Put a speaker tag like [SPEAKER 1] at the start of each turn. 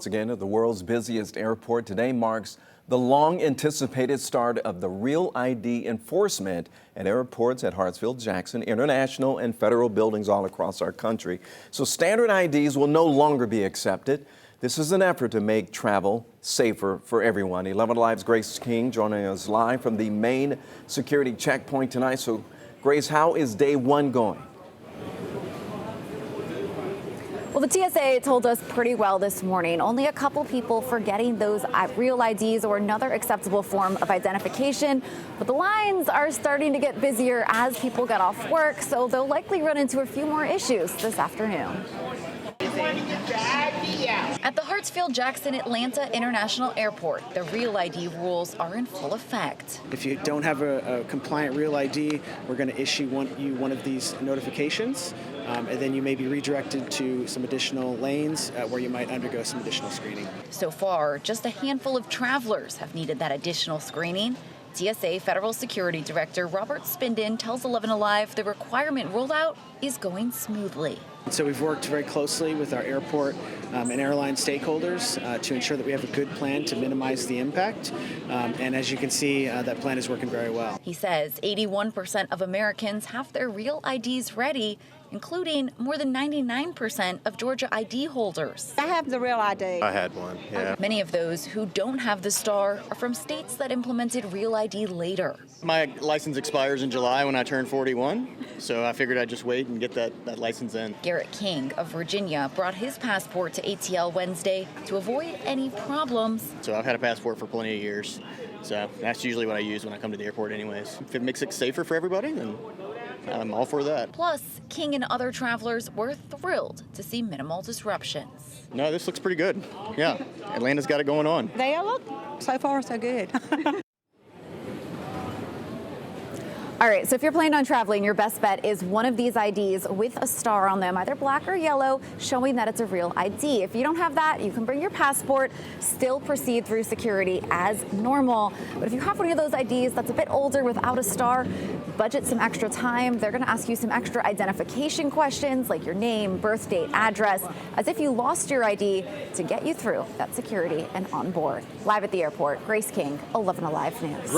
[SPEAKER 1] Once again, at the world's busiest airport, today marks the long-anticipated start of the Real ID enforcement at airports at Hartsfield-Jackson, international and federal buildings all across our country. So standard IDs will no longer be accepted. This is an effort to make travel safer for everyone. 11 Alive's Grace King joining us live from the main security checkpoint tonight. So, Grace, how is day one going?
[SPEAKER 2] Well, the TSA told us pretty well this morning. Only a couple people forgetting those real IDs or another acceptable form of identification. But the lines are starting to get busier as people get off work, so they'll likely run into a few more issues this afternoon. At the Hartsfield-Jackson Atlanta International Airport, the Real ID rules are in full effect.
[SPEAKER 3] If you don't have a compliant Real ID, we're going to issue you one of these notifications, and then you may be redirected to some additional lanes where you might undergo some additional screening.
[SPEAKER 2] So far, just a handful of travelers have needed that additional screening. TSA Federal Security Director Robert Spindon tells 11 Alive the requirement rollout is going smoothly.
[SPEAKER 3] So we've worked very closely with our airport and airline stakeholders to ensure that we have a good plan to minimize the impact. And as you can see, that plan is working very well.
[SPEAKER 2] He says 81% of Americans have their Real IDs ready, including more than 99% of Georgia ID holders.
[SPEAKER 4] I have the Real ID.
[SPEAKER 5] I had one, yeah.
[SPEAKER 2] Many of those who don't have the star are from states that implemented Real ID later.
[SPEAKER 5] My license expires in July when I turn 41, so I figured I'd just wait and get that license in.
[SPEAKER 2] Garrett King of Virginia brought his passport to ATL Wednesday to avoid any problems.
[SPEAKER 5] So I've had a passport for plenty of years, so that's usually what I use when I come to the airport anyways. If it makes it safer for everybody, then I'm all for that.
[SPEAKER 2] Plus, King and other travelers were thrilled to see minimal disruptions.
[SPEAKER 5] No, this looks pretty good. Yeah, Atlanta's got it going on.
[SPEAKER 4] They look so far so good.
[SPEAKER 2] All right, so if you're planning on traveling, your best bet is one of these IDs with a star on them, either black or yellow, showing that it's a Real ID. If you don't have that, you can bring your passport, still proceed through security as normal. But if you have one of those IDs that's a bit older without a star, budget some extra time. They're going to ask you some extra identification questions like your name, birth date, address, as if you lost your ID, to get you through that security and on board. Live at the airport, Grace King, 11 Alive News.